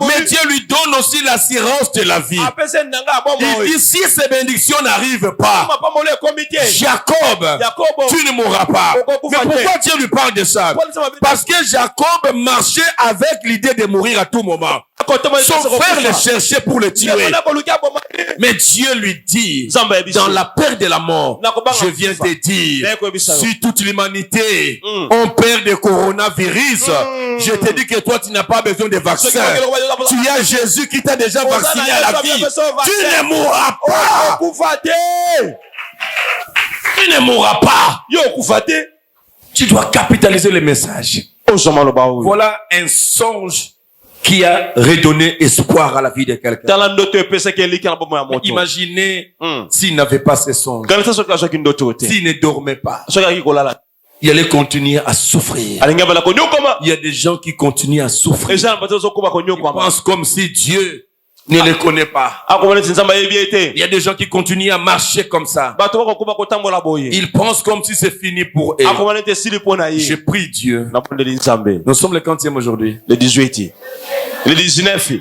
mais Dieu lui donne aussi l'assurance de la vie. Il dit, si ces bénédictions n'arrivent pas, Jacob, tu ne mourras pas. Mais pourquoi Dieu lui parle de ça? Parce que Jacob marchait avec l'idée de mourir à tout moment. Son frère le cherchait pour le tuer. Mais Dieu lui dit, dans la peur de la mort, je viens te dire, si toute l'humanité on perd de coronavirus, je te dis que toi tu n'as pas besoin de vaccin. Tu as Jésus qui t'a déjà vacciné à la vie. Tu ne mourras pas. Tu ne mourras pas. Tu dois capitaliser le message. Voilà un songe qui a redonné espoir à la vie de quelqu'un. Imaginez s'il n'avait pas ce songe, s'il ne dormait pas, il allait continuer à souffrir. Il y a des gens qui continuent à souffrir. Ils pensent comme si Dieu ne les connaît pas. Il y a des gens qui continuent à marcher comme ça. Ils pensent comme si c'est fini pour eux. Je prie Dieu. Nous sommes le 40e aujourd'hui. Le 18. Le 19.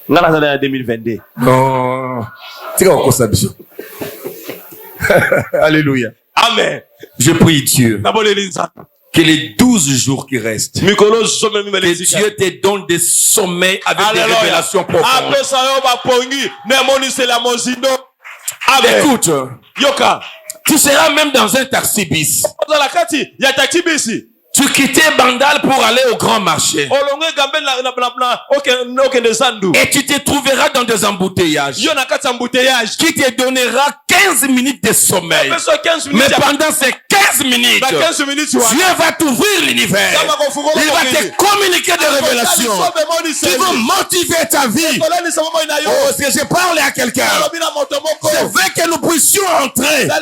Nous sommes en 2022. Non. Alléluia. Amen. Je prie Dieu que les 12 jours qui restent, que Dieu te donne des sommeils avec des révélations profondes. Écoute, tu seras même dans un taxi bis. Tu quittais Bandal pour aller au grand marché. Et tu te trouveras dans des embouteillages qui te donnera 15 minutes de sommeil. Mais pendant ces 15 minutes, Dieu va t'ouvrir l'univers. Il va te communiquer des révélations qui vont motiver ta vie. Oh, si je parle à quelqu'un, je veux que nous puissions entrer en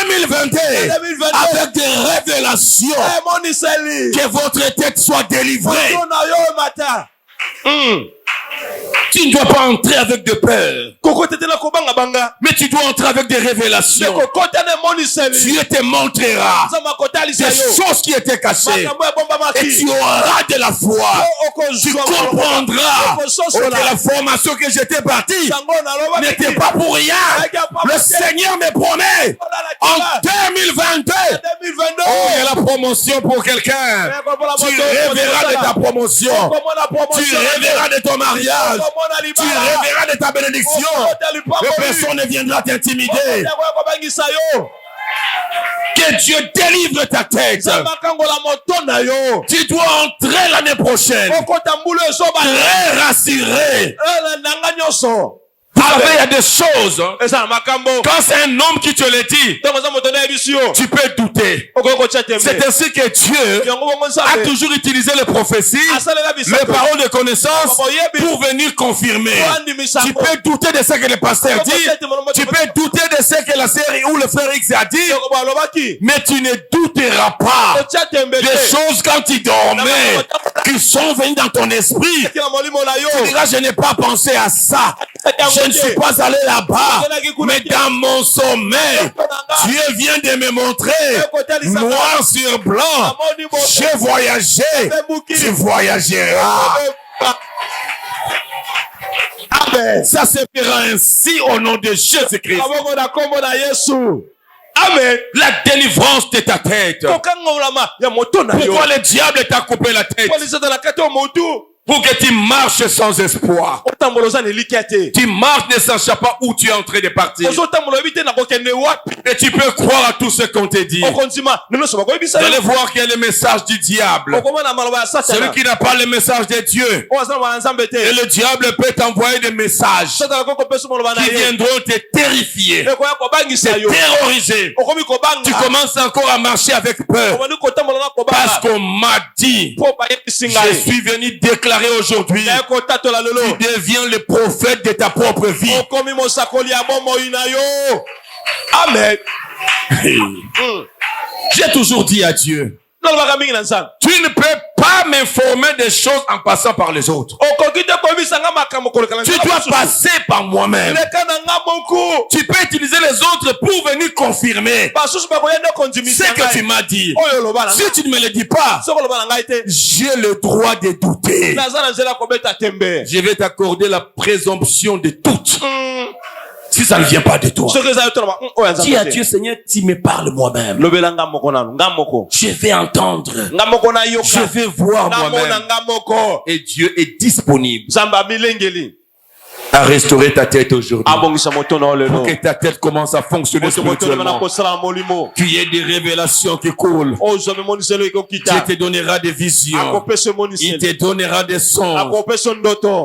2022 avec des révélations. Que votre tête soit délivrée. Tu ne dois pas entrer avec de peur, mais tu dois entrer avec des révélations. Dieu te montrera des choses qui étaient cachées et tu auras de la foi. Tu comprendras que la formation que j'étais parti n'était pas pour rien. Le Seigneur me promet en 2022 il y a la promotion pour quelqu'un. Tu rêveras de ta promotion. Tu rêveras de ton mariage. Tu rêveras de ta bénédiction. Et personne ne viendra t'intimider. Que Dieu délivre ta tête. Tu dois entrer l'année prochaine très rassuré. Il y a des choses, quand c'est un homme qui te le dit, tu peux douter. C'est ainsi que Dieu a toujours utilisé les prophéties, les paroles de connaissance pour venir confirmer. Tu peux douter de ce que le pasteur dit, tu peux douter de ce que la sœur ou le frère X a dit, mais tu ne douteras pas des choses quand tu dormais, qui sont venues dans ton esprit. Tu diras, je n'ai pas pensé à ça. Je ne suis pas allé là-bas, mais dans mon sommeil, Dieu vient de me montrer, noir sur blanc, j'ai voyagé, tu voyageras. Amen. Ça se fera ainsi au nom de Jésus-Christ. Amen. La délivrance de ta tête. Pourquoi le diable t'a coupé la tête? Pour que tu marches sans espoir. Tu marches ne sachant pas où tu es en train de partir. Et tu peux croire à tout ce qu'on te dit. Vous allez voir quel est le message du diable. Celui qui n'a pas le message de Dieu. Et le diable peut t'envoyer des messages qui viendront te terrifier, te terroriser. Tu commences encore à marcher avec peur. Parce qu'on m'a dit, je suis venu déclarer aujourd'hui, tu deviens le prophète de ta propre vie. Amen. J'ai toujours dit à Dieu, tu ne peux pas m'informer des choses en passant par les autres. Tu dois passer par moi-même. Tu peux utiliser les autres pour venir confirmer ce que tu m'as dit. Si tu ne me le dis pas, j'ai le droit de douter. Je vais t'accorder la présomption de doute. Si ça ne vient pas de toi, dis à Dieu, Seigneur, tu me parles moi-même. Je vais entendre. Je vais voir moi-même. Et Dieu est disponible à restaurer ta tête aujourd'hui. Pour que ta tête commence à fonctionner spirituellement. Qu'il y ait des révélations qui coulent. Dieu te donnera des visions. Il te donnera des sons.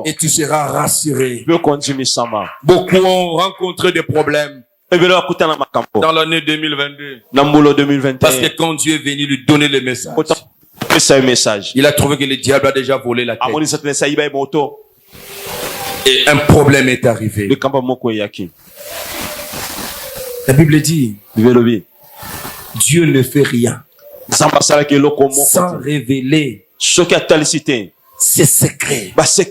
Et tu seras rassuré. Beaucoup ont rencontré des problèmes dans l'année 2022. Parce que quand Dieu est venu lui donner le message, il a trouvé que le diable a déjà volé la tête. Et un problème est arrivé. La Bible dit, Dieu ne fait rien sans révéler ses secrets à ses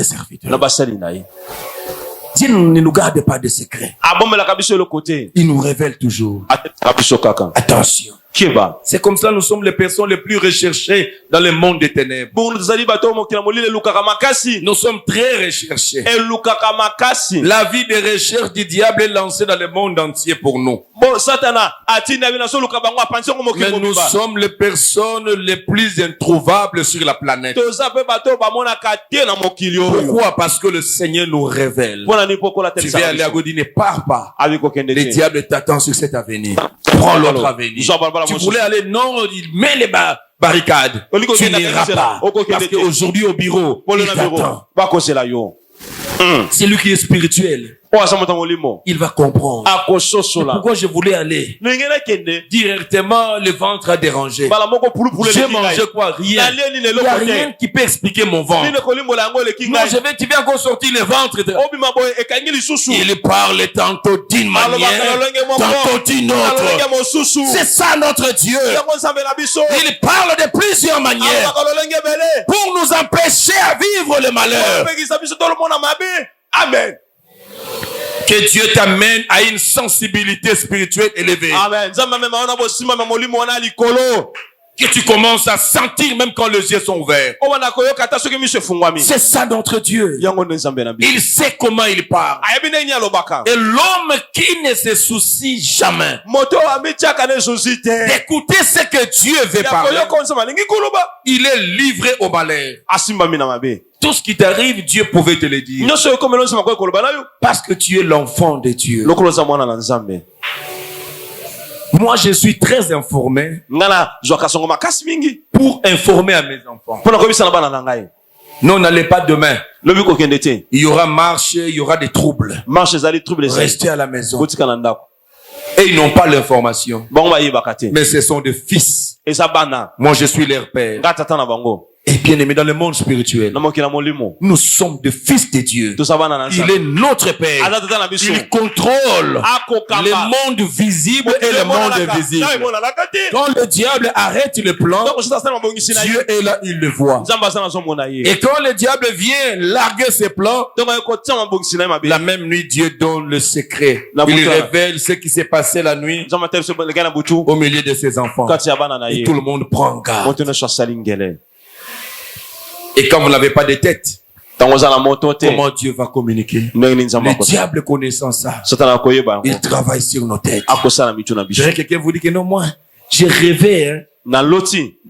serviteurs. Dieu ne nous garde pas de secrets. Il nous révèle toujours. Attention. C'est comme ça nous sommes les personnes les plus recherchées dans le monde des ténèbres. Nous sommes très recherchés. La vie de recherche du diable est lancée dans le monde entier pour nous. Mais nous sommes les personnes les plus introuvables sur la planète. Pourquoi? Parce que le Seigneur nous révèle. Tu viens aller à Godi, ne pars pas. Le diable t'attend sur cet avenir. Prends l'autre avenir. Tu voulais aller, non, il met les barricades. Tu n'iras pas. Parce qu'aujourd'hui au bureau, il t'attend. C'est lui qui est spirituel. Il va comprendre. Pourquoi je voulais aller? Directement, le ventre a dérangé. J'ai mangé quoi? Rien. Il n'y a rien qui peut expliquer mon ventre. Non, tu viens encore sortir le ventre. Il parle tantôt d'une manière, tantôt d'une autre. C'est ça notre Dieu. Il parle de plusieurs manières pour nous empêcher à vivre le malheur. Amen. Que Dieu t'amène à une sensibilité spirituelle élevée. Amen. Que tu commences à sentir même quand les yeux sont ouverts. C'est ça notre Dieu. Il sait comment il parle. Et l'homme qui ne se soucie jamais d'écouter ce que Dieu veut parler, il est livré au malheur. Tout ce qui t'arrive, Dieu pouvait te le dire. Parce que tu es l'enfant de Dieu. Moi, je suis très informé pour informer à mes enfants. Non, n'allez pas demain. Il y aura marche, il y aura des troubles. Restez à la maison. Et ils n'ont pas l'information. Mais ce sont des fils. Moi, je suis leur père. Et bien aimé, dans le monde spirituel, nous sommes des fils de Dieu. Il est notre Père. Il contrôle le monde visible et le monde invisible. Quand le diable arrête le plan, Dieu est là, il le voit. Et quand le diable vient larguer ses plans, la même nuit, Dieu donne le secret. Il révèle ce qui s'est passé la nuit au milieu de ses enfants. Et tout le monde prend garde. Et quand vous n'avez pas de tête, comment Dieu va communiquer? Le diable connaissant ça, il travaille sur nos têtes. Quelqu'un vous dit que non, moi, j'ai rêvé, hein.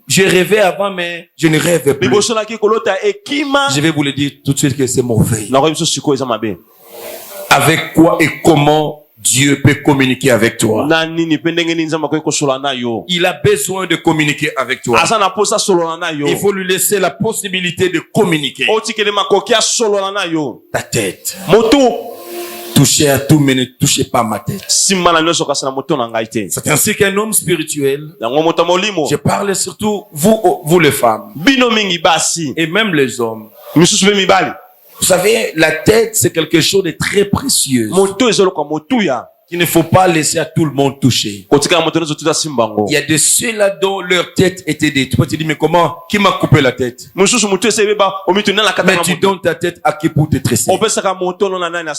J'ai rêvé avant, mais je ne rêve plus. Je vais vous le dire tout de suite que c'est mauvais. Avec quoi et comment Dieu peut communiquer avec toi? Il a besoin de communiquer avec toi. Il faut lui laisser la possibilité de communiquer. Ta tête. Touchez à tout, mais ne touchez pas ma tête. C'est ainsi qu'un homme spirituel. Je parle surtout vous les femmes. Et même les hommes. Vous savez, la tête, c'est quelque chose de très précieux. Qu'il ne faut pas laisser à tout le monde toucher. Il y a de ceux-là dont leur tête était détruite. Tu dis, mais comment? Qui m'a coupé la tête? Mais tu donnes ta tête à qui pour te tresser?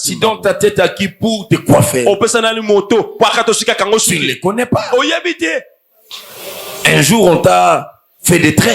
Tu donnes ta tête à qui pour te coiffer? Tu ne les connais pas. Un jour, on t'a fait des traits.